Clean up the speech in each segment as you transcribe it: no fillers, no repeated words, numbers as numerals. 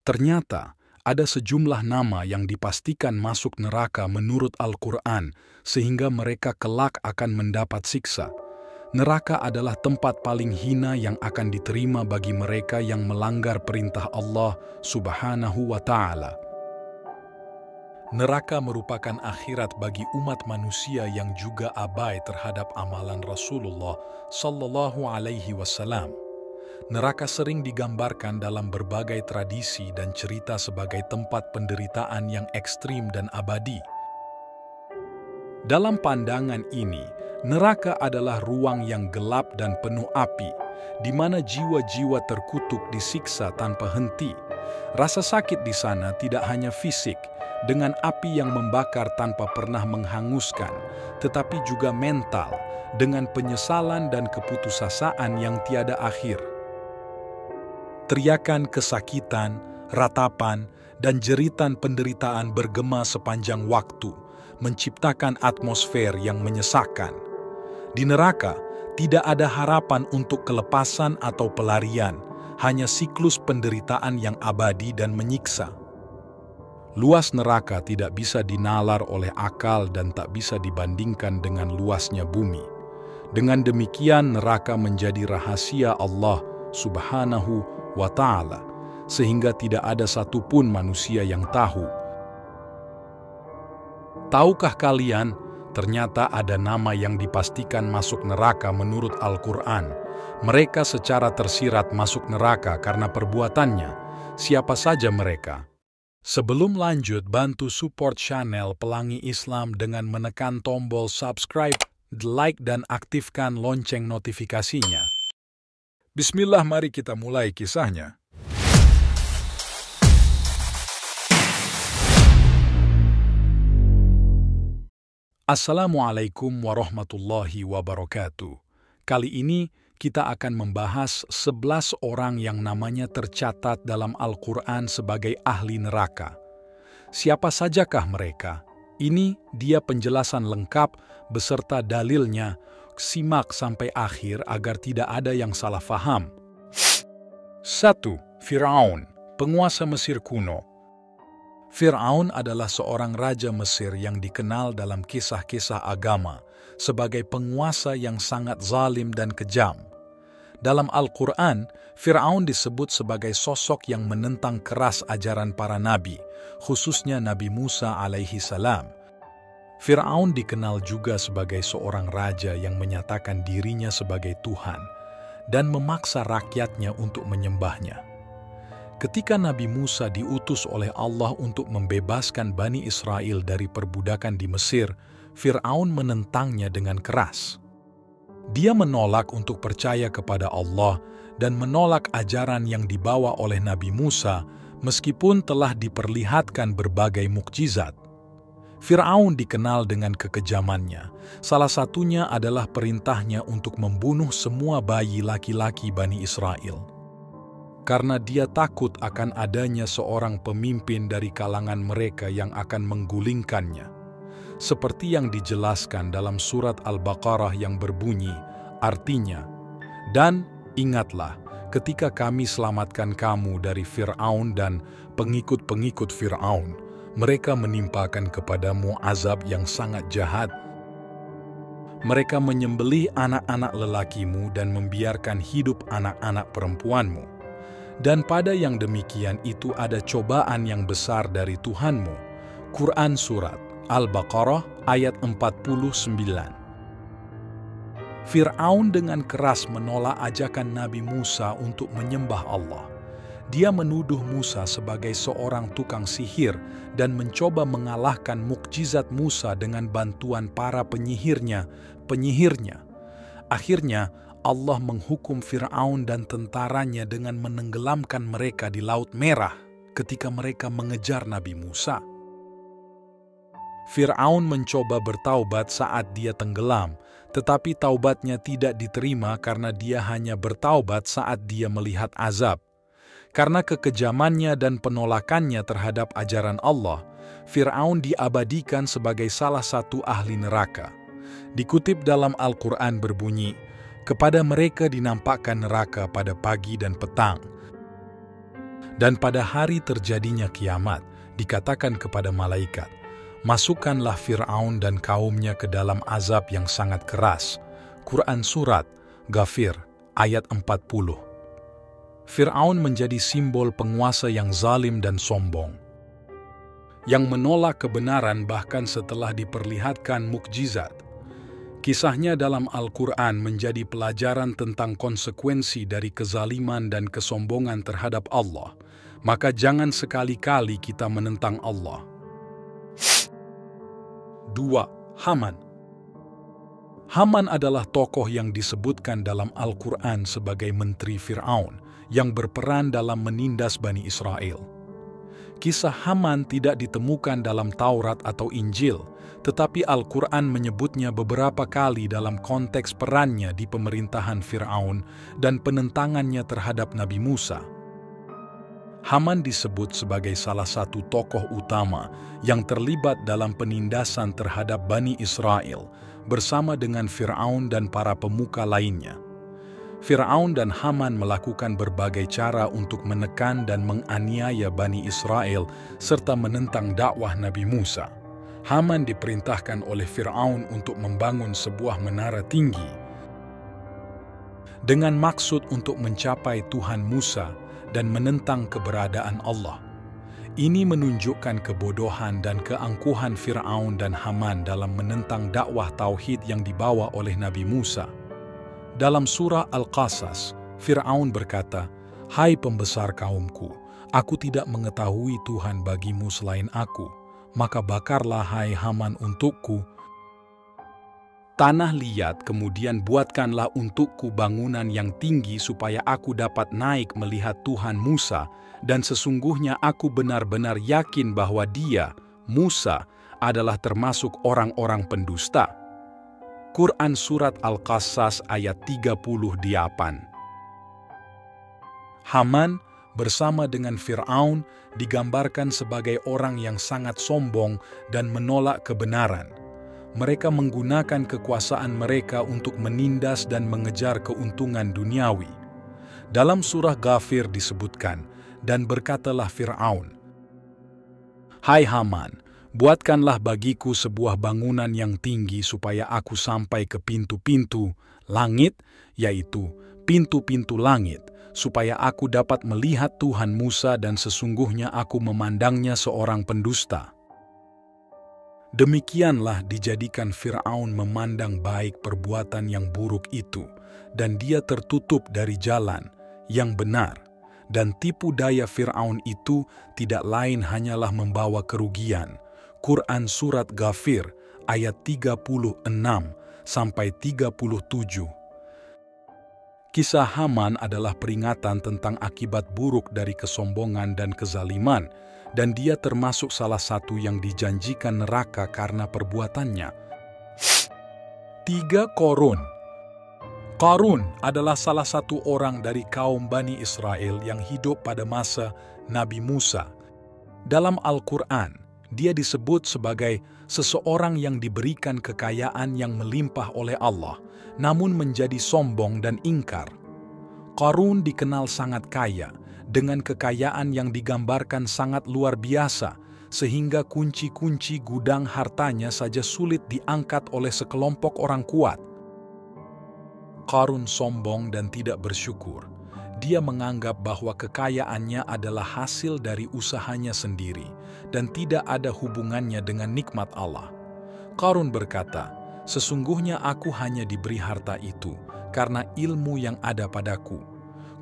Ternyata, ada sejumlah nama yang dipastikan masuk neraka menurut Al-Quran, sehingga mereka kelak akan mendapat siksa. Neraka adalah tempat paling hina yang akan diterima bagi mereka yang melanggar perintah Allah Subhanahu wa Ta'ala. Neraka merupakan akhirat bagi umat manusia yang juga abai terhadap amalan Rasulullah Sallallahu Alaihi Wasallam. Neraka sering digambarkan dalam berbagai tradisi dan cerita sebagai tempat penderitaan yang ekstrim dan abadi. Dalam pandangan ini, neraka adalah ruang yang gelap dan penuh api, di mana jiwa-jiwa terkutuk disiksa tanpa henti. Rasa sakit di sana tidak hanya fisik, dengan api yang membakar tanpa pernah menghanguskan, tetapi juga mental, dengan penyesalan dan keputusasaan yang tiada akhir. Teriakan kesakitan, ratapan, dan jeritan penderitaan bergema sepanjang waktu, menciptakan atmosfer yang menyesakkan. Di neraka, tidak ada harapan untuk kelepasan atau pelarian, hanya siklus penderitaan yang abadi dan menyiksa. Luas neraka tidak bisa dinalar oleh akal dan tak bisa dibandingkan dengan luasnya bumi. Dengan demikian, neraka menjadi rahasia Allah Subhanahu wa Ta'ala, sehingga tidak ada satupun manusia yang tahu. Tahukah kalian, ternyata ada nama yang dipastikan masuk neraka menurut Al-Quran. Mereka secara tersirat masuk neraka karena perbuatannya. Siapa saja mereka? Sebelum lanjut, bantu support channel Pelangi Islam dengan menekan tombol subscribe, like, dan aktifkan lonceng notifikasinya. Bismillah, mari kita mulai kisahnya. Assalamualaikum warahmatullahi wabarakatuh. Kali ini kita akan membahas 11 orang yang namanya tercatat dalam Al-Quran sebagai ahli neraka. Siapa sajakah mereka? Ini dia penjelasan lengkap beserta dalilnya. Simak sampai akhir agar tidak ada yang salah faham. 1. Fir'aun, penguasa Mesir kuno. Fir'aun adalah seorang raja Mesir yang dikenal dalam kisah-kisah agama sebagai penguasa yang sangat zalim dan kejam. Dalam Al-Quran, Fir'aun disebut sebagai sosok yang menentang keras ajaran para nabi, khususnya Nabi Musa alaihi salam. Fir'aun dikenal juga sebagai seorang raja yang menyatakan dirinya sebagai Tuhan dan memaksa rakyatnya untuk menyembahnya. Ketika Nabi Musa diutus oleh Allah untuk membebaskan Bani Israel dari perbudakan di Mesir, Fir'aun menentangnya dengan keras. Dia menolak untuk percaya kepada Allah dan menolak ajaran yang dibawa oleh Nabi Musa meskipun telah diperlihatkan berbagai mukjizat. Fir'aun dikenal dengan kekejamannya. Salah satunya adalah perintahnya untuk membunuh semua bayi laki-laki Bani Israel. Karena dia takut akan adanya seorang pemimpin dari kalangan mereka yang akan menggulingkannya. Seperti yang dijelaskan dalam surat Al-Baqarah yang berbunyi, artinya, "Dan ingatlah ketika kami selamatkan kamu dari Fir'aun dan pengikut-pengikut Fir'aun, mereka menimpakan kepadamu azab yang sangat jahat. Mereka menyembelih anak-anak lelakimu dan membiarkan hidup anak-anak perempuanmu. Dan pada yang demikian itu ada cobaan yang besar dari Tuhanmu." Quran Surat Al-Baqarah ayat 49. Fir'aun dengan keras menolak ajakan Nabi Musa untuk menyembah Allah. Dia menuduh Musa sebagai seorang tukang sihir dan mencoba mengalahkan mukjizat Musa dengan bantuan para penyihirnya. Akhirnya, Allah menghukum Fir'aun dan tentaranya dengan menenggelamkan mereka di Laut Merah ketika mereka mengejar Nabi Musa. Fir'aun mencoba bertaubat saat dia tenggelam, tetapi taubatnya tidak diterima karena dia hanya bertaubat saat dia melihat azab. Karena kekejamannya dan penolakannya terhadap ajaran Allah, Fir'aun diabadikan sebagai salah satu ahli neraka. Dikutip dalam Al-Quran berbunyi, "Kepada mereka dinampakkan neraka pada pagi dan petang, Dan pada hari terjadinya kiamat, dikatakan kepada malaikat, masukkanlah Fir'aun dan kaumnya ke dalam azab yang sangat keras. Quran Surat Ghafir ayat 40. Fir'aun menjadi simbol penguasa yang zalim dan sombong, yang menolak kebenaran bahkan setelah diperlihatkan mukjizat. Kisahnya dalam Al-Quran menjadi pelajaran tentang konsekuensi dari kezaliman dan kesombongan terhadap Allah. Maka jangan sekali-kali kita menentang Allah. 2. Haman. Haman adalah tokoh yang disebutkan dalam Al-Quran sebagai menteri Fir'aun yang berperan dalam menindas Bani Israel. Kisah Haman tidak ditemukan dalam Taurat atau Injil, tetapi Al-Quran menyebutnya beberapa kali dalam konteks perannya di pemerintahan Fir'aun dan penentangannya terhadap Nabi Musa. Haman disebut sebagai salah satu tokoh utama yang terlibat dalam penindasan terhadap Bani Israel bersama dengan Fir'aun dan para pemuka lainnya. Fir'aun dan Haman melakukan berbagai cara untuk menekan dan menganiaya Bani Israel serta menentang dakwah Nabi Musa. Haman diperintahkan oleh Fir'aun untuk membangun sebuah menara tinggi dengan maksud untuk mencapai Tuhan Musa dan menentang keberadaan Allah. Ini menunjukkan kebodohan dan keangkuhan Fir'aun dan Haman dalam menentang dakwah tauhid yang dibawa oleh Nabi Musa. Dalam surah Al-Qasas, Fir'aun berkata, "Hai pembesar kaumku, aku tidak mengetahui Tuhan bagimu selain aku, maka bakarlah hai Haman untukku tanah liat, kemudian buatkanlah untukku bangunan yang tinggi supaya aku dapat naik melihat Tuhan Musa, dan sesungguhnya aku benar-benar yakin bahwa dia, Musa, adalah termasuk orang-orang pendusta." Quran Surat Al-Qasas ayat 38. Haman bersama dengan Fir'aun digambarkan sebagai orang yang sangat sombong dan menolak kebenaran. Mereka menggunakan kekuasaan mereka untuk menindas dan mengejar keuntungan duniawi. Dalam surah Ghafir disebutkan, dan berkatalah Fir'aun, "Hai Haman, buatkanlah bagiku sebuah bangunan yang tinggi supaya aku sampai ke pintu-pintu langit, yaitu pintu-pintu langit, supaya aku dapat melihat Tuhan Musa dan sesungguhnya aku memandangnya seorang pendusta." Demikianlah dijadikan Fir'aun memandang baik perbuatan yang buruk itu, dan dia tertutup dari jalan yang benar, dan tipu daya Fir'aun itu tidak lain hanyalah membawa kerugian. Quran Surat Ghafir ayat 36-37. Kisah Haman adalah peringatan tentang akibat buruk dari kesombongan dan kezaliman, dan dia termasuk salah satu yang dijanjikan neraka karena perbuatannya. 3. Qarun. Qarun adalah salah satu orang dari kaum Bani Israel yang hidup pada masa Nabi Musa. Dalam Al-Quran, dia disebut sebagai seseorang yang diberikan kekayaan yang melimpah oleh Allah, namun menjadi sombong dan ingkar. Qarun dikenal sangat kaya, dengan kekayaan yang digambarkan sangat luar biasa, sehingga kunci-kunci gudang hartanya saja sulit diangkat oleh sekelompok orang kuat. Qarun sombong dan tidak bersyukur. Dia menganggap bahwa kekayaannya adalah hasil dari usahanya sendiri dan tidak ada hubungannya dengan nikmat Allah. Qarun berkata, "Sesungguhnya aku hanya diberi harta itu karena ilmu yang ada padaku."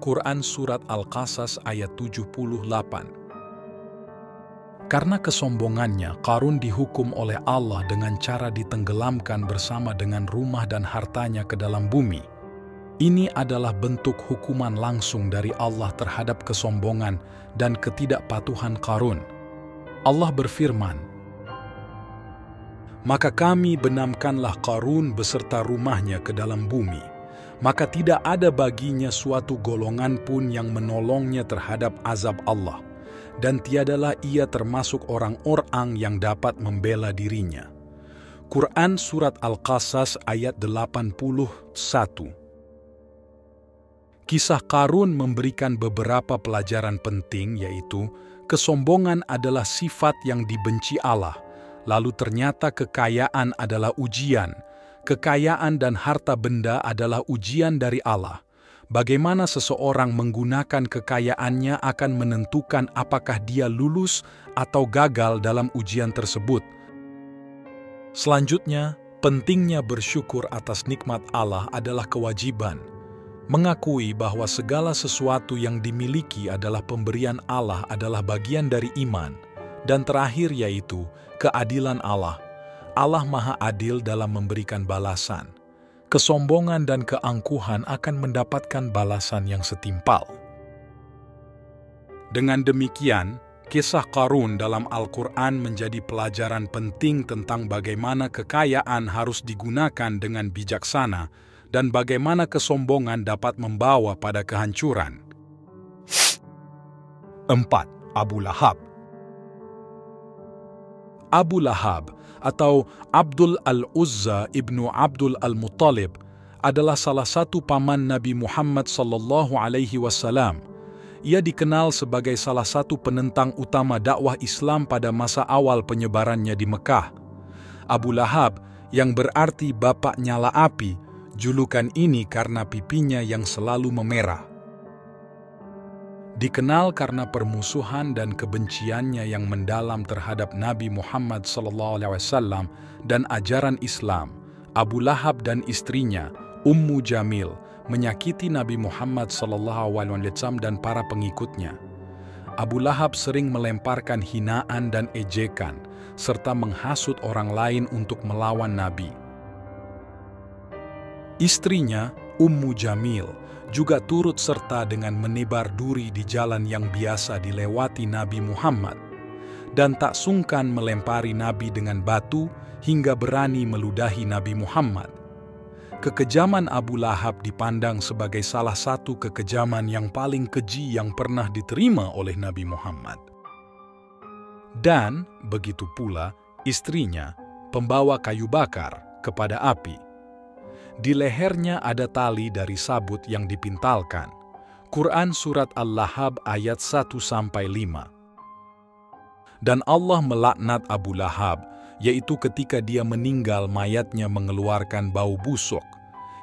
Quran Surat Al-Qasas ayat 78. Karena kesombongannya, Qarun dihukum oleh Allah dengan cara ditenggelamkan bersama dengan rumah dan hartanya ke dalam bumi. Ini adalah bentuk hukuman langsung dari Allah terhadap kesombongan dan ketidakpatuhan Qarun. Allah berfirman, "Maka kami benamkanlah Qarun beserta rumahnya ke dalam bumi. Maka tidak ada baginya suatu golongan pun yang menolongnya terhadap azab Allah, dan tiadalah ia termasuk orang-orang yang dapat membela dirinya." Quran Surat Al-Qasas ayat 81. Kisah Qarun memberikan beberapa pelajaran penting, yaitu kesombongan adalah sifat yang dibenci Allah, lalu ternyata kekayaan adalah ujian. Kekayaan dan harta benda adalah ujian dari Allah. Bagaimana seseorang menggunakan kekayaannya akan menentukan apakah dia lulus atau gagal dalam ujian tersebut. Selanjutnya, pentingnya bersyukur atas nikmat Allah adalah kewajiban. Mengakui bahwa segala sesuatu yang dimiliki adalah pemberian Allah adalah bagian dari iman. Dan terakhir yaitu keadilan Allah. Allah Maha Adil dalam memberikan balasan. Kesombongan dan keangkuhan akan mendapatkan balasan yang setimpal. Dengan demikian, kisah Qarun dalam Al-Quran menjadi pelajaran penting tentang bagaimana kekayaan harus digunakan dengan bijaksana dan bagaimana kesombongan dapat membawa pada kehancuran. 4. Abu Lahab. Abu Lahab atau Abdul al-Uzza ibnu Abdul al-Muttalib adalah salah satu paman Nabi Muhammad SAW. Ia dikenal sebagai salah satu penentang utama dakwah Islam pada masa awal penyebarannya di Mekah. Abu Lahab, yang berarti bapak nyala api, julukan ini karena pipinya yang selalu memerah. Dikenal karena permusuhan dan kebenciannya yang mendalam terhadap Nabi Muhammad SAW dan ajaran Islam, Abu Lahab dan istrinya, Ummu Jamil, menyakiti Nabi Muhammad SAW dan para pengikutnya. Abu Lahab sering melemparkan hinaan dan ejekan, serta menghasut orang lain untuk melawan Nabi. Istrinya, Ummu Jamil, juga turut serta dengan menebar duri di jalan yang biasa dilewati Nabi Muhammad, dan tak sungkan melempari Nabi dengan batu hingga berani meludahi Nabi Muhammad. Kekejaman Abu Lahab dipandang sebagai salah satu kekejaman yang paling keji yang pernah diterima oleh Nabi Muhammad. Dan begitu pula istrinya, pembawa kayu bakar kepada api. Di lehernya ada tali dari sabut yang dipintalkan. Quran Surat Al-Lahab ayat 1-5. Dan Allah melaknat Abu Lahab, yaitu ketika dia meninggal mayatnya mengeluarkan bau busuk,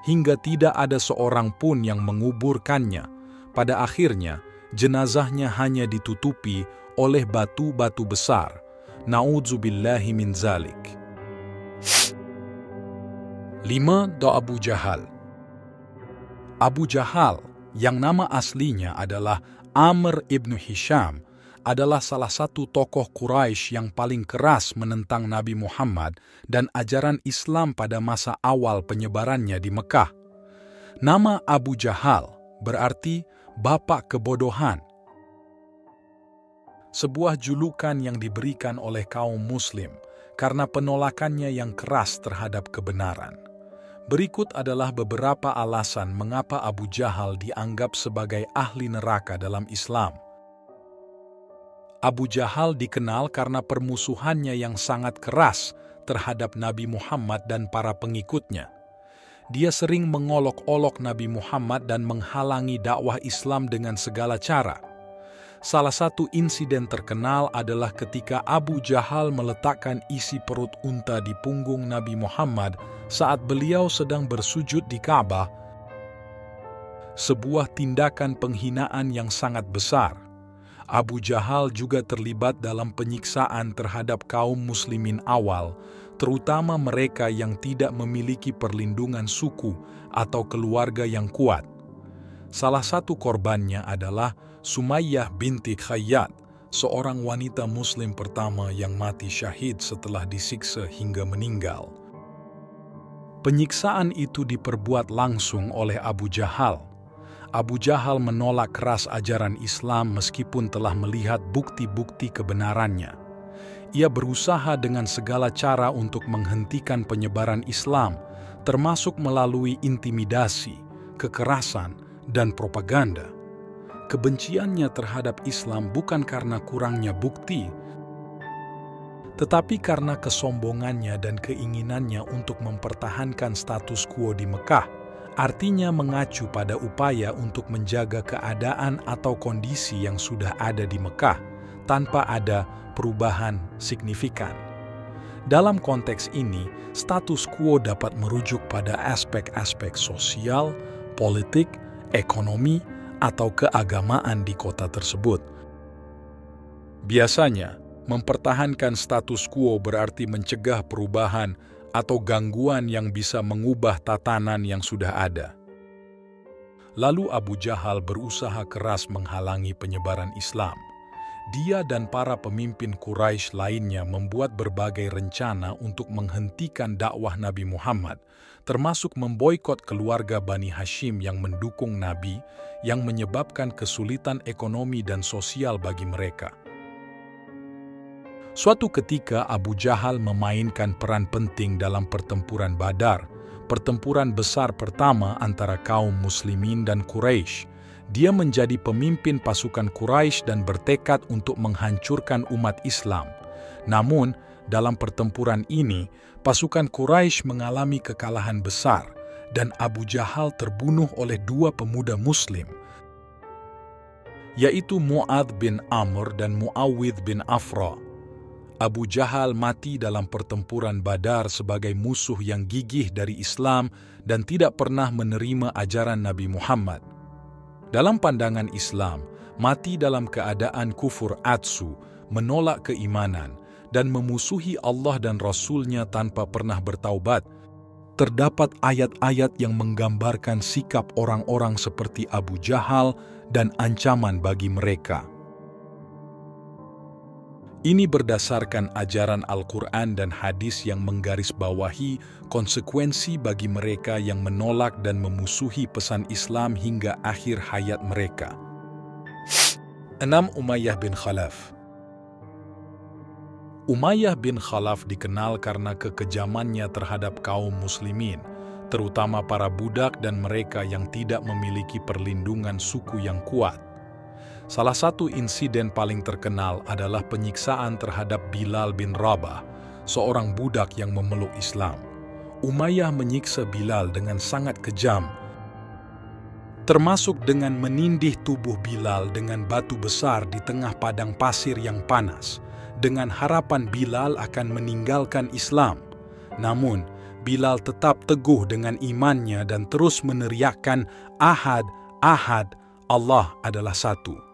hingga tidak ada seorang pun yang menguburkannya. Pada akhirnya, jenazahnya hanya ditutupi oleh batu-batu besar. Na'udzubillahi min zalik. 5. Abu Jahal. Abu Jahal, yang nama aslinya adalah Amr ibnu Hisham, adalah salah satu tokoh Quraisy yang paling keras menentang Nabi Muhammad dan ajaran Islam pada masa awal penyebarannya di Mekah. Nama Abu Jahal berarti bapak kebodohan. Sebuah julukan yang diberikan oleh kaum muslim karena penolakannya yang keras terhadap kebenaran. Berikut adalah beberapa alasan mengapa Abu Jahal dianggap sebagai ahli neraka dalam Islam. Abu Jahal dikenal karena permusuhannya yang sangat keras terhadap Nabi Muhammad dan para pengikutnya. Dia sering mengolok-olok Nabi Muhammad dan menghalangi dakwah Islam dengan segala cara. Salah satu insiden terkenal adalah ketika Abu Jahal meletakkan isi perut unta di punggung Nabi Muhammad saat beliau sedang bersujud di Ka'bah. Sebuah tindakan penghinaan yang sangat besar. Abu Jahal juga terlibat dalam penyiksaan terhadap kaum muslimin awal, terutama mereka yang tidak memiliki perlindungan suku atau keluarga yang kuat. Salah satu korbannya adalah Sumayyah binti Khayyat, seorang wanita muslim pertama yang mati syahid setelah disiksa hingga meninggal. Penyiksaan itu diperbuat langsung oleh Abu Jahal. Abu Jahal menolak keras ajaran Islam meskipun telah melihat bukti-bukti kebenarannya. Ia berusaha dengan segala cara untuk menghentikan penyebaran Islam, termasuk melalui intimidasi, kekerasan, dan propaganda. Kebenciannya terhadap Islam bukan karena kurangnya bukti, tetapi karena kesombongannya dan keinginannya untuk mempertahankan status quo di Mekah. artinya mengacu pada upaya untuk menjaga keadaan atau kondisi yang sudah ada di Mekah tanpa ada perubahan signifikan. Dalam konteks ini, status quo dapat merujuk pada aspek-aspek sosial, politik, ekonomi, atau keagamaan di kota tersebut. Biasanya, mempertahankan status quo berarti mencegah perubahan atau gangguan yang bisa mengubah tatanan yang sudah ada. Lalu Abu Jahal berusaha keras menghalangi penyebaran Islam. Dia dan para pemimpin Quraisy lainnya membuat berbagai rencana untuk menghentikan dakwah Nabi Muhammad, termasuk memboikot keluarga Bani Hashim yang mendukung Nabi, yang menyebabkan kesulitan ekonomi dan sosial bagi mereka. Suatu ketika Abu Jahal memainkan peran penting dalam pertempuran Badar, pertempuran besar pertama antara kaum muslimin dan Quraisy. Dia menjadi pemimpin pasukan Quraisy dan bertekad untuk menghancurkan umat Islam. Namun, dalam pertempuran ini, pasukan Quraisy mengalami kekalahan besar dan Abu Jahal terbunuh oleh dua pemuda Muslim, yaitu Mu'adz bin Amr dan Mu'awidh bin Afra. Abu Jahal mati dalam pertempuran Badar sebagai musuh yang gigih dari Islam dan tidak pernah menerima ajaran Nabi Muhammad. Dalam pandangan Islam, mati dalam keadaan kufur atsu, menolak keimanan, dan memusuhi Allah dan Rasul-Nya tanpa pernah bertaubat. Terdapat ayat-ayat yang menggambarkan sikap orang-orang seperti Abu Jahal dan ancaman bagi mereka. Ini berdasarkan ajaran Al-Quran dan hadis yang menggarisbawahi konsekuensi bagi mereka yang menolak dan memusuhi pesan Islam hingga akhir hayat mereka. 6. Umayyah bin Khalaf. Umayyah bin Khalaf dikenal karena kekejamannya terhadap kaum muslimin, terutama para budak dan mereka yang tidak memiliki perlindungan suku yang kuat. Salah satu insiden paling terkenal adalah penyiksaan terhadap Bilal bin Rabah, seorang budak yang memeluk Islam. Umayyah menyiksa Bilal dengan sangat kejam, termasuk dengan menindih tubuh Bilal dengan batu besar di tengah padang pasir yang panas, dengan harapan Bilal akan meninggalkan Islam. Namun, Bilal tetap teguh dengan imannya dan terus meneriakkan, "Ahad, Ahad, Allah adalah satu."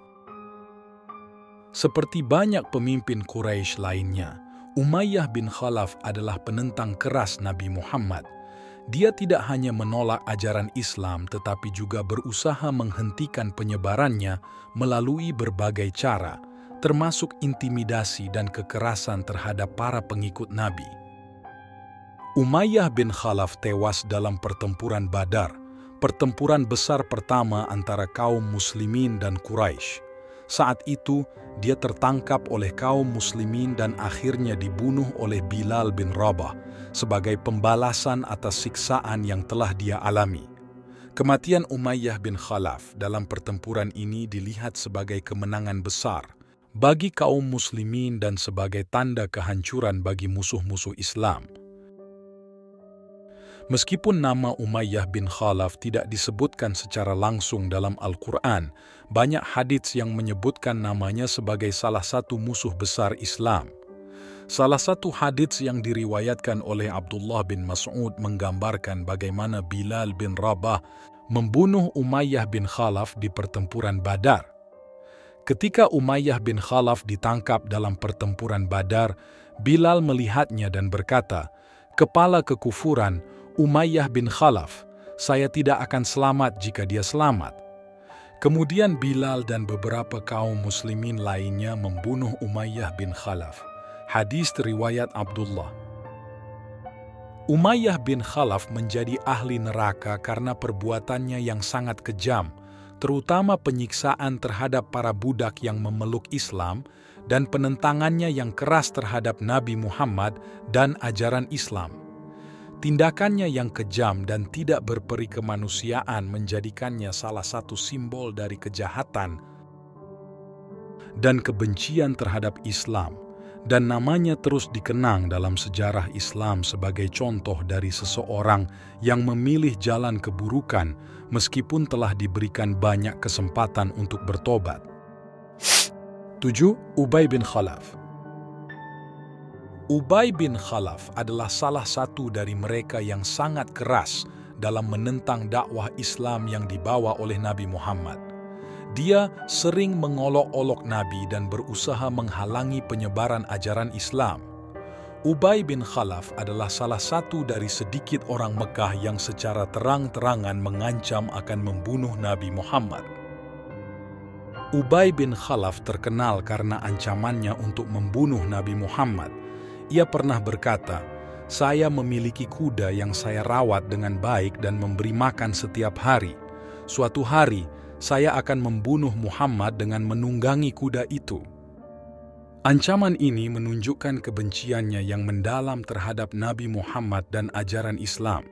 Seperti banyak pemimpin Quraisy lainnya, Umayyah bin Khalaf adalah penentang keras Nabi Muhammad. Dia tidak hanya menolak ajaran Islam tetapi juga berusaha menghentikan penyebarannya melalui berbagai cara, termasuk intimidasi dan kekerasan terhadap para pengikut Nabi. Umayyah bin Khalaf tewas dalam pertempuran Badar, pertempuran besar pertama antara kaum muslimin dan Quraisy. Saat itu, dia tertangkap oleh kaum muslimin dan akhirnya dibunuh oleh Bilal bin Rabah sebagai pembalasan atas siksaan yang telah dia alami. Kematian Umayyah bin Khalaf dalam pertempuran ini dilihat sebagai kemenangan besar bagi kaum muslimin dan sebagai tanda kehancuran bagi musuh-musuh Islam. Meskipun nama Umayyah bin Khalaf tidak disebutkan secara langsung dalam Al-Quran, banyak hadits yang menyebutkan namanya sebagai salah satu musuh besar Islam. Salah satu hadits yang diriwayatkan oleh Abdullah bin Mas'ud menggambarkan bagaimana Bilal bin Rabah membunuh Umayyah bin Khalaf di pertempuran Badar. Ketika Umayyah bin Khalaf ditangkap dalam pertempuran Badar, Bilal melihatnya dan berkata, "Kepala kekufuran, Umayyah bin Khalaf, saya tidak akan selamat jika dia selamat." Kemudian Bilal dan beberapa kaum muslimin lainnya membunuh Umayyah bin Khalaf. Hadis riwayat Abdullah. Umayyah bin Khalaf menjadi ahli neraka karena perbuatannya yang sangat kejam, terutama penyiksaan terhadap para budak yang memeluk Islam dan penentangannya yang keras terhadap Nabi Muhammad dan ajaran Islam. Tindakannya yang kejam dan tidak berperi kemanusiaan menjadikannya salah satu simbol dari kejahatan dan kebencian terhadap Islam. dan namanya terus dikenang dalam sejarah Islam sebagai contoh dari seseorang yang memilih jalan keburukan meskipun telah diberikan banyak kesempatan untuk bertobat. 7. Ubay bin Khalaf. Ubay bin Khalaf adalah salah satu dari mereka yang sangat keras dalam menentang dakwah Islam yang dibawa oleh Nabi Muhammad. Dia sering mengolok-olok Nabi dan berusaha menghalangi penyebaran ajaran Islam. Ubay bin Khalaf adalah salah satu dari sedikit orang Mekah yang secara terang-terangan mengancam akan membunuh Nabi Muhammad. Ubay bin Khalaf terkenal karena ancamannya untuk membunuh Nabi Muhammad. Ia pernah berkata, "Saya memiliki kuda yang saya rawat dengan baik dan memberi makan setiap hari. Suatu hari, saya akan membunuh Muhammad dengan menunggangi kuda itu." Ancaman ini menunjukkan kebenciannya yang mendalam terhadap Nabi Muhammad dan ajaran Islam.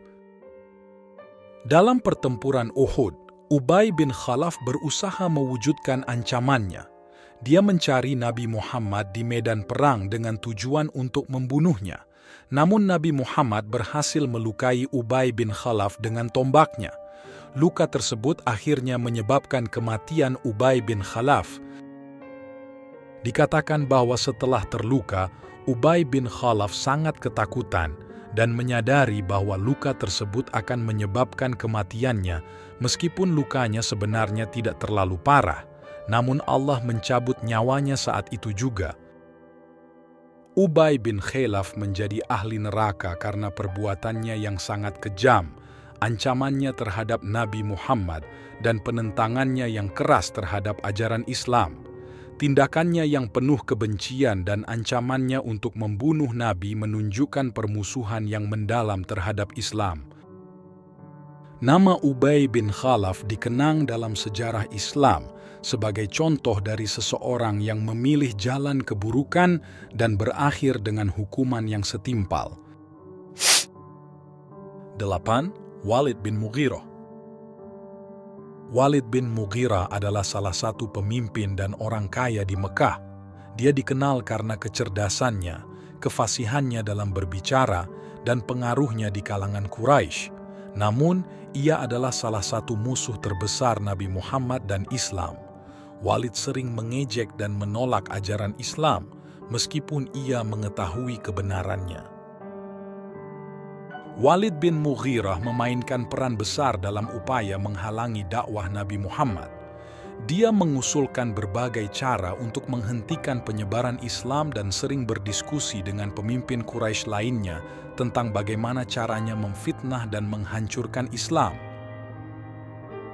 Dalam pertempuran Uhud, Ubay bin Khalaf berusaha mewujudkan ancamannya. Dia mencari Nabi Muhammad di medan perang dengan tujuan untuk membunuhnya. Namun Nabi Muhammad berhasil melukai Ubay bin Khalaf dengan tombaknya. Luka tersebut akhirnya menyebabkan kematian Ubay bin Khalaf. Dikatakan bahwa setelah terluka, Ubay bin Khalaf sangat ketakutan dan menyadari bahwa luka tersebut akan menyebabkan kematiannya, meskipun lukanya sebenarnya tidak terlalu parah, namun Allah mencabut nyawanya saat itu juga. Ubay bin Khalaf menjadi ahli neraka karena perbuatannya yang sangat kejam, ancamannya terhadap Nabi Muhammad, dan penentangannya yang keras terhadap ajaran Islam. Tindakannya yang penuh kebencian dan ancamannya untuk membunuh Nabi menunjukkan permusuhan yang mendalam terhadap Islam. Nama Ubay bin Khalaf dikenang dalam sejarah Islam sebagai contoh dari seseorang yang memilih jalan keburukan dan berakhir dengan hukuman yang setimpal. 8. Walid bin Mughirah. Walid bin Mughirah adalah salah satu pemimpin dan orang kaya di Mekah. Dia dikenal karena kecerdasannya, kefasihannya dalam berbicara, dan pengaruhnya di kalangan Quraisy. Namun, ia adalah salah satu musuh terbesar Nabi Muhammad dan Islam. Walid sering mengejek dan menolak ajaran Islam, meskipun ia mengetahui kebenarannya. Walid bin Mughirah memainkan peran besar dalam upaya menghalangi dakwah Nabi Muhammad. Dia mengusulkan berbagai cara untuk menghentikan penyebaran Islam dan sering berdiskusi dengan pemimpin Quraisy lainnya tentang bagaimana caranya memfitnah dan menghancurkan Islam.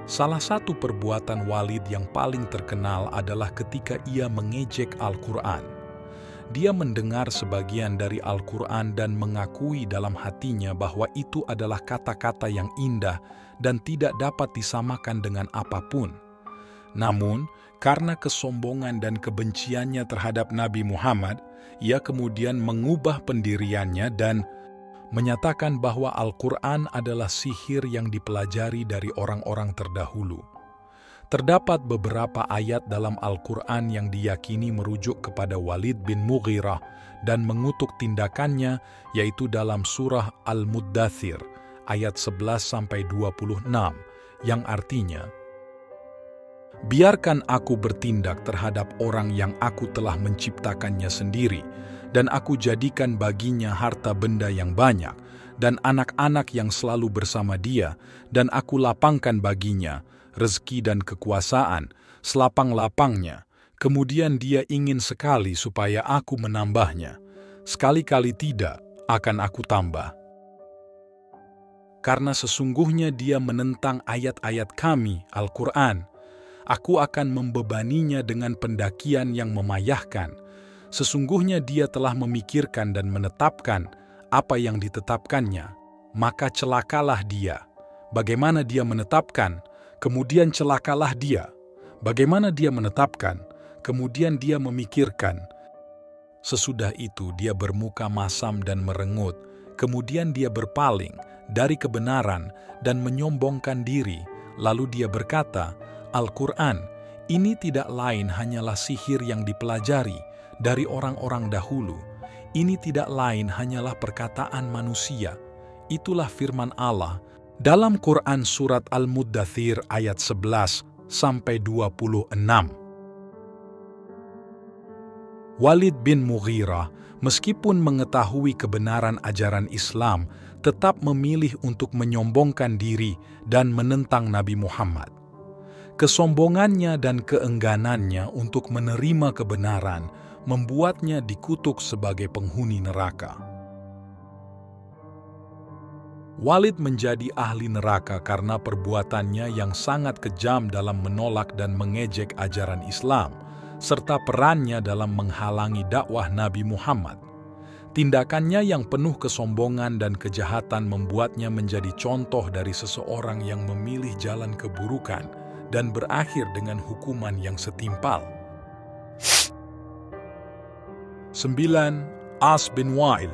Salah satu perbuatan Walid yang paling terkenal adalah ketika ia mengejek Al-Quran. Dia mendengar sebagian dari Al-Quran dan mengakui dalam hatinya bahwa itu adalah kata-kata yang indah dan tidak dapat disamakan dengan apapun. Namun, karena kesombongan dan kebenciannya terhadap Nabi Muhammad, ia kemudian mengubah pendiriannya dan menyatakan bahwa Al-Quran adalah sihir yang dipelajari dari orang-orang terdahulu. Terdapat beberapa ayat dalam Al-Quran yang diyakini merujuk kepada Walid bin Mughirah dan mengutuk tindakannya, yaitu dalam surah Al-Muddathir, ayat 11-26, yang artinya, "Biarkan aku bertindak terhadap orang yang aku telah menciptakannya sendiri, dan aku jadikan baginya harta benda yang banyak, dan anak-anak yang selalu bersama dia, dan aku lapangkan baginya rezeki dan kekuasaan, selapang-lapangnya. Kemudian dia ingin sekali supaya aku menambahnya. Sekali-kali tidak akan aku tambah. Karena sesungguhnya dia menentang ayat-ayat kami, Al-Quran. Aku akan membebaninya dengan pendakian yang memayahkan. Sesungguhnya dia telah memikirkan dan menetapkan apa yang ditetapkannya. Maka celakalah dia. Bagaimana dia menetapkan? Kemudian celakalah dia. Bagaimana dia menetapkan? Kemudian dia memikirkan. Sesudah itu dia bermuka masam dan merengut. Kemudian dia berpaling dari kebenaran dan menyombongkan diri. Lalu dia berkata, Al-Quran, ini tidak lain hanyalah sihir yang dipelajari, dari orang-orang dahulu, ini tidak lain hanyalah perkataan manusia. Itulah firman Allah dalam Quran Surat Al-Muddathir ayat 11-26. Walid bin Mughirah, meskipun mengetahui kebenaran ajaran Islam, tetap memilih untuk menyombongkan diri dan menentang Nabi Muhammad. Kesombongannya dan keengganannya untuk menerima kebenaran membuatnya dikutuk sebagai penghuni neraka. Walid menjadi ahli neraka karena perbuatannya yang sangat kejam dalam menolak dan mengejek ajaran Islam, serta perannya dalam menghalangi dakwah Nabi Muhammad. Tindakannya yang penuh kesombongan dan kejahatan membuatnya menjadi contoh dari seseorang yang memilih jalan keburukan dan berakhir dengan hukuman yang setimpal. 9. As bin Wa'il.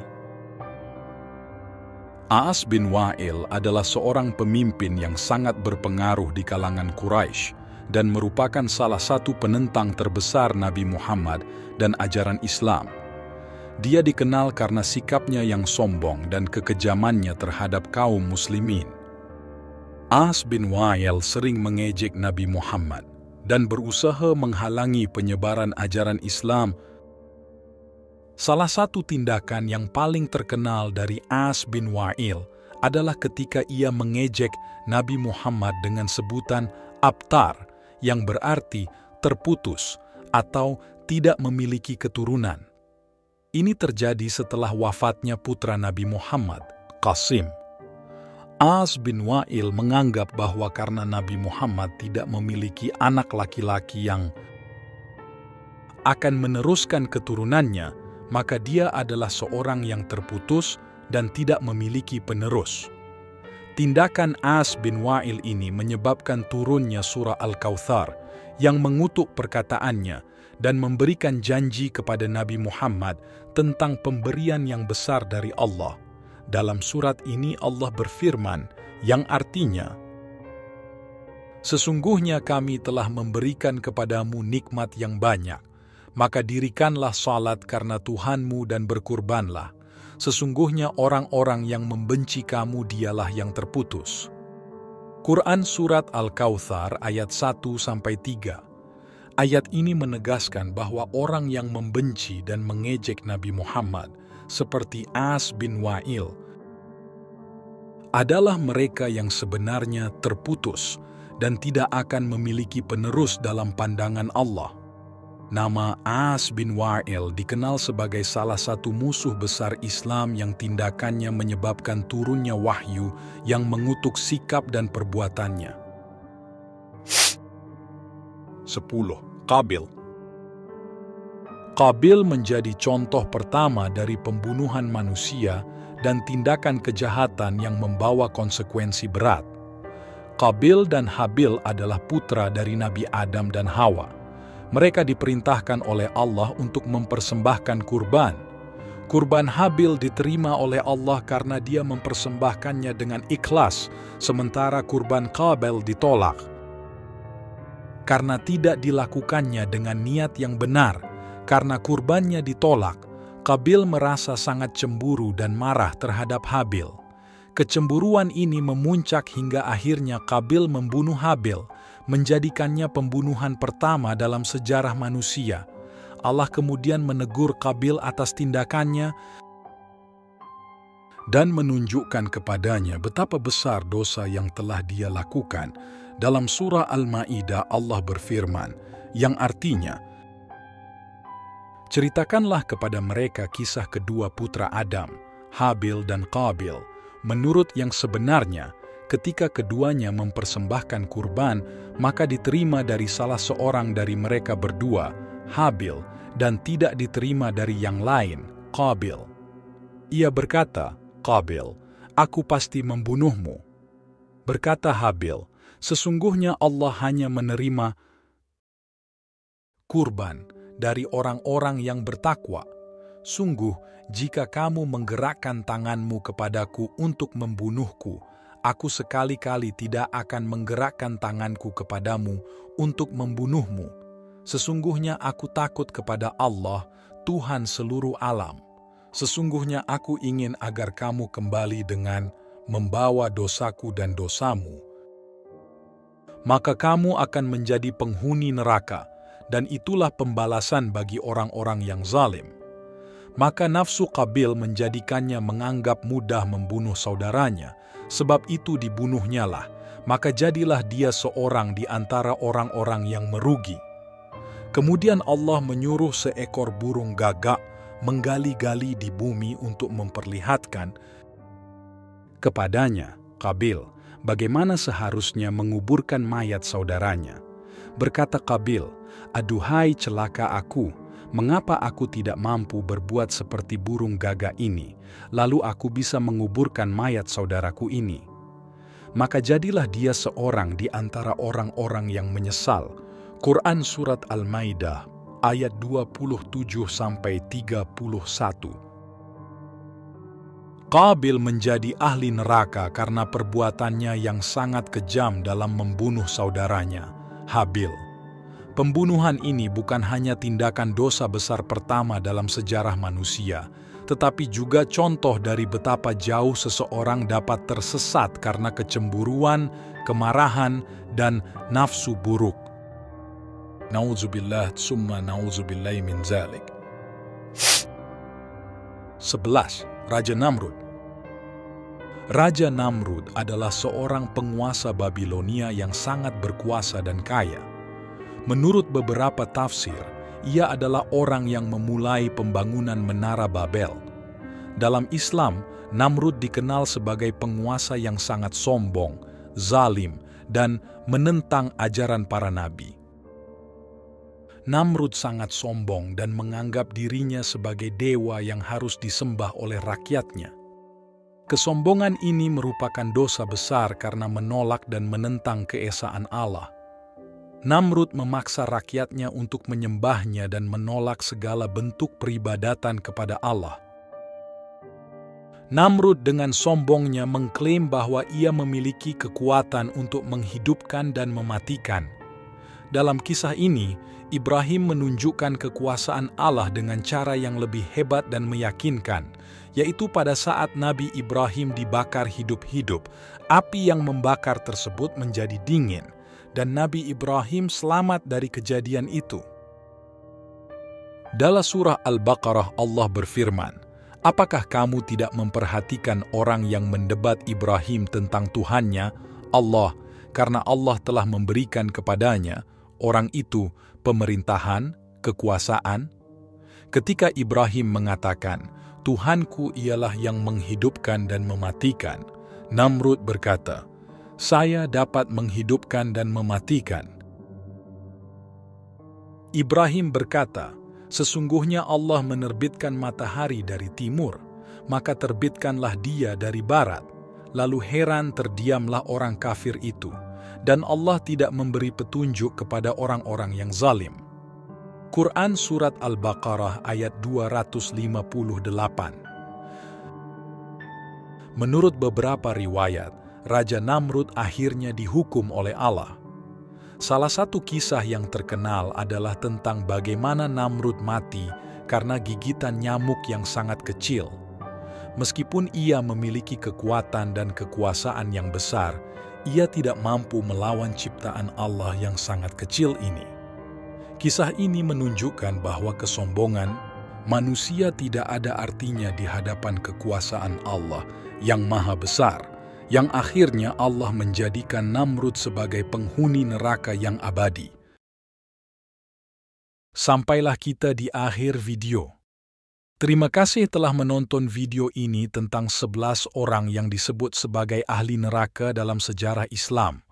As bin Wa'il adalah seorang pemimpin yang sangat berpengaruh di kalangan Quraisy dan merupakan salah satu penentang terbesar Nabi Muhammad dan ajaran Islam. Dia dikenal karena sikapnya yang sombong dan kekejamannya terhadap kaum muslimin. As bin Wa'il sering mengejek Nabi Muhammad dan berusaha menghalangi penyebaran ajaran Islam. Salah satu tindakan yang paling terkenal dari As bin Wa'il adalah ketika ia mengejek Nabi Muhammad dengan sebutan abtar, yang berarti terputus atau tidak memiliki keturunan. Ini terjadi setelah wafatnya putra Nabi Muhammad, Qasim. As bin Wa'il menganggap bahwa karena Nabi Muhammad tidak memiliki anak laki-laki yang akan meneruskan keturunannya, maka dia adalah seorang yang terputus dan tidak memiliki penerus. Tindakan As bin Wa'il ini menyebabkan turunnya surah Al-Kautsar yang mengutuk perkataannya dan memberikan janji kepada Nabi Muhammad tentang pemberian yang besar dari Allah. Dalam surat ini Allah berfirman yang artinya, "Sesungguhnya kami telah memberikan kepadamu nikmat yang banyak, maka dirikanlah salat karena Tuhanmu dan berkurbanlah. Sesungguhnya orang-orang yang membenci kamu dialah yang terputus." Quran Surat Al-Kautsar ayat 1-3. Ayat ini menegaskan bahwa orang yang membenci dan mengejek Nabi Muhammad, seperti As bin Wa'il, adalah mereka yang sebenarnya terputus dan tidak akan memiliki penerus dalam pandangan Allah. Nama As bin Wa'il dikenal sebagai salah satu musuh besar Islam yang tindakannya menyebabkan turunnya wahyu yang mengutuk sikap dan perbuatannya. 10. Qabil. Qabil menjadi contoh pertama dari pembunuhan manusia dan tindakan kejahatan yang membawa konsekuensi berat. Qabil dan Habil adalah putra dari Nabi Adam dan Hawa. Mereka diperintahkan oleh Allah untuk mempersembahkan kurban. Kurban Habil diterima oleh Allah karena dia mempersembahkannya dengan ikhlas, sementara kurban Qabil ditolak karena tidak dilakukannya dengan niat yang benar. Karena kurbannya ditolak, Qabil merasa sangat cemburu dan marah terhadap Habil. Kecemburuan ini memuncak hingga akhirnya Qabil membunuh Habil, menjadikannya pembunuhan pertama dalam sejarah manusia. Allah kemudian menegur Qabil atas tindakannya dan menunjukkan kepadanya betapa besar dosa yang telah dia lakukan. Dalam surah Al-Ma'idah Allah berfirman, yang artinya, "Ceritakanlah kepada mereka kisah kedua putra Adam, Habil dan Qabil, menurut yang sebenarnya. Ketika keduanya mempersembahkan kurban, maka diterima dari salah seorang dari mereka berdua, Habil, dan tidak diterima dari yang lain, Qabil. Ia berkata, 'Qabil, aku pasti membunuhmu.' Berkata Habil, 'Sesungguhnya Allah hanya menerima kurban dari orang-orang yang bertakwa. Sungguh, jika kamu menggerakkan tanganmu kepadaku untuk membunuhku, aku sekali-kali tidak akan menggerakkan tanganku kepadamu untuk membunuhmu. Sesungguhnya aku takut kepada Allah, Tuhan seluruh alam, sesungguhnya aku ingin agar kamu kembali dengan membawa dosaku dan dosamu. Maka kamu akan menjadi penghuni neraka, dan itulah pembalasan bagi orang-orang yang zalim. Maka nafsu Qabil menjadikannya menganggap mudah membunuh saudaranya, sebab itu dibunuhnyalah, maka jadilah dia seorang di antara orang-orang yang merugi. Kemudian Allah menyuruh seekor burung gagak menggali-gali di bumi untuk memperlihatkan kepadanya, Qabil, bagaimana seharusnya menguburkan mayat saudaranya. Berkata Qabil, "Aduhai celaka aku, mengapa aku tidak mampu berbuat seperti burung gagak ini, lalu aku bisa menguburkan mayat saudaraku ini?" Maka jadilah dia seorang di antara orang-orang yang menyesal. Quran Surat Al-Maidah, ayat 27-31. Qabil menjadi ahli neraka karena perbuatannya yang sangat kejam dalam membunuh saudaranya, Habil. Pembunuhan ini bukan hanya tindakan dosa besar pertama dalam sejarah manusia, tetapi juga contoh dari betapa jauh seseorang dapat tersesat karena kecemburuan, kemarahan, dan nafsu buruk. Nauzubillah summa nauzubillahi min zalik. 11. Raja Namrud. Raja Namrud adalah seorang penguasa Babilonia yang sangat berkuasa dan kaya. Menurut beberapa tafsir, ia adalah orang yang memulai pembangunan Menara Babel. Dalam Islam, Namrud dikenal sebagai penguasa yang sangat sombong, zalim, dan menentang ajaran para nabi. Namrud sangat sombong dan menganggap dirinya sebagai dewa yang harus disembah oleh rakyatnya. Kesombongan ini merupakan dosa besar karena menolak dan menentang keesaan Allah. Namrud memaksa rakyatnya untuk menyembahnya dan menolak segala bentuk peribadatan kepada Allah. Namrud dengan sombongnya mengklaim bahwa ia memiliki kekuatan untuk menghidupkan dan mematikan. Dalam kisah ini, Ibrahim menunjukkan kekuasaan Allah dengan cara yang lebih hebat dan meyakinkan, yaitu pada saat Nabi Ibrahim dibakar hidup-hidup, api yang membakar tersebut menjadi dingin, dan Nabi Ibrahim selamat dari kejadian itu. Dalam surah Al-Baqarah Allah berfirman, "Apakah kamu tidak memperhatikan orang yang mendebat Ibrahim tentang Tuhannya, Allah, karena Allah telah memberikan kepadanya, orang itu, pemerintahan, kekuasaan?" Ketika Ibrahim mengatakan, "Tuhanku ialah yang menghidupkan dan mematikan," Namrud berkata, "Saya dapat menghidupkan dan mematikan." Ibrahim berkata, "Sesungguhnya Allah menerbitkan matahari dari timur, maka terbitkanlah dia dari barat." Lalu heran terdiamlah orang kafir itu, dan Allah tidak memberi petunjuk kepada orang-orang yang zalim. Quran Surat Al-Baqarah ayat 258. Menurut beberapa riwayat, Raja Namrud akhirnya dihukum oleh Allah. Salah satu kisah yang terkenal adalah tentang bagaimana Namrud mati karena gigitan nyamuk yang sangat kecil. Meskipun ia memiliki kekuatan dan kekuasaan yang besar, ia tidak mampu melawan ciptaan Allah yang sangat kecil ini. Kisah ini menunjukkan bahwa kesombongan manusia tidak ada artinya di hadapan kekuasaan Allah yang maha besar, yang akhirnya Allah menjadikan Namrud sebagai penghuni neraka yang abadi. Sampailah kita di akhir video. Terima kasih telah menonton video ini tentang 11 orang yang disebut sebagai ahli neraka dalam sejarah Islam.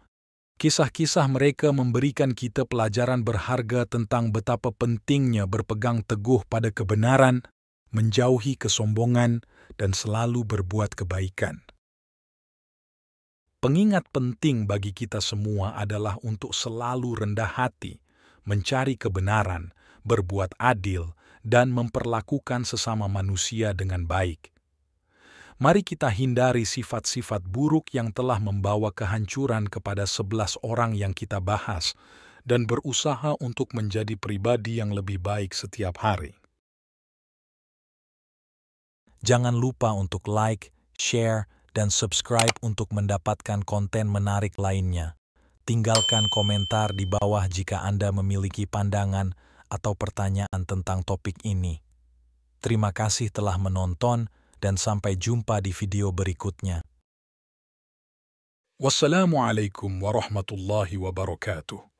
Kisah-kisah mereka memberikan kita pelajaran berharga tentang betapa pentingnya berpegang teguh pada kebenaran, menjauhi kesombongan, dan selalu berbuat kebaikan. Pengingat penting bagi kita semua adalah untuk selalu rendah hati, mencari kebenaran, berbuat adil, dan memperlakukan sesama manusia dengan baik. Mari kita hindari sifat-sifat buruk yang telah membawa kehancuran kepada 11 orang yang kita bahas, dan berusaha untuk menjadi pribadi yang lebih baik setiap hari. Jangan lupa untuk like, share, dan subscribe untuk mendapatkan konten menarik lainnya. Tinggalkan komentar di bawah jika Anda memiliki pandangan atau pertanyaan tentang topik ini. Terima kasih telah menonton dan sampai jumpa di video berikutnya. Wassalamualaikum warahmatullahi wabarakatuh.